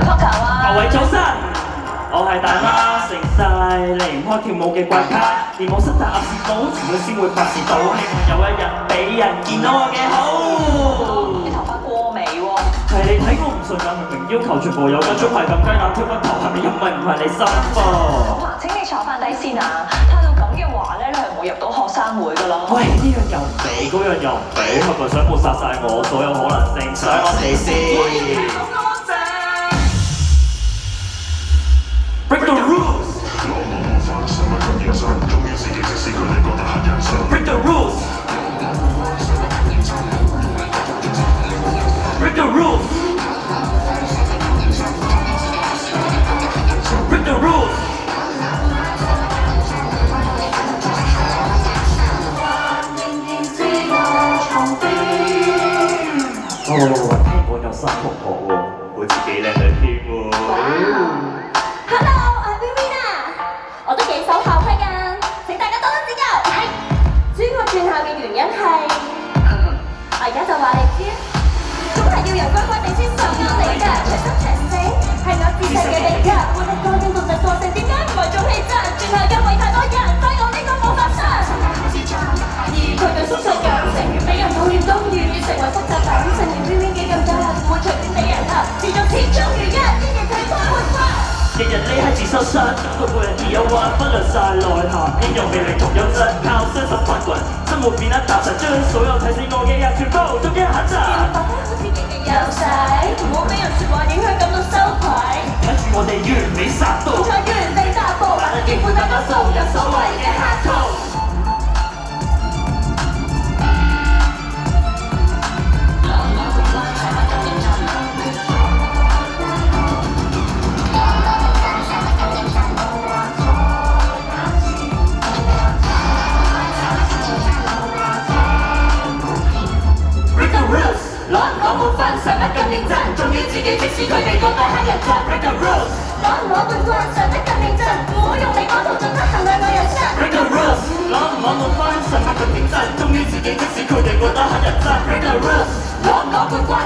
各位早晨，我係大媽，食晒離唔開跳舞嘅怪咖，練舞室但壓是保持佢先會發泄到，希望有一日俾人見到我嘅好。啲頭髮過眉喎。係你睇我唔順眼，明明要求全部有一種係咁雞眼挑骨頭，係咪因為唔係你心噃？哇！請你坐翻低先啊！睇到咁嘅話咧，你係冇入到學生會㗎啦。喂，呢樣又唔俾，嗰樣又唔俾，係咪想抹殺晒我所有可能性？想我死先。Break the rules. Break the rules. Break the rules. Break the rules. 聽講有新同學喎，好似幾靚女添喎。Hello， 我係 Vivian 啊，我都幾守校規㗎，請大家多多指教。係，至於我轉校嘅原因係，我而家就話你知，總係要由乖乖地先上到嚟㗎，隨心隨性係我自細嘅理由。我哋個性獨特個性，點解唔係做氣質？轉校因為太多人，所以我呢個冇發生。而佢對宿舍養成，俾人討厭都願意成為複雜品，成年 Vivian 幾咁得，唔會隨便俾人恰，自作始終如一，依然睇開會花。日日匿喺自修室，佢個人而有話，忽略晒內涵，應用魅力同優質，靠雙手發掘，生活變得踏實，將所有提醒我嘅嘢全部都一下集。要發揮好自己嘅優勢，唔好俾人説話影響感到羞愧。睇住我哋完美殺到，才完美踏步，難得應付大多數人所謂嘅黑兔。攞滿分，上得更認真，仲要自己即使佢哋覺得黑人憎。Break the rules，攞唔攞冠軍，上得更認真，唔好用你嗰套準則衡量我人生。Break the rules，攞唔攞滿分，上得更認真，忠於自己即使佢哋覺得黑人憎。Break the rules，攞唔攞冠軍，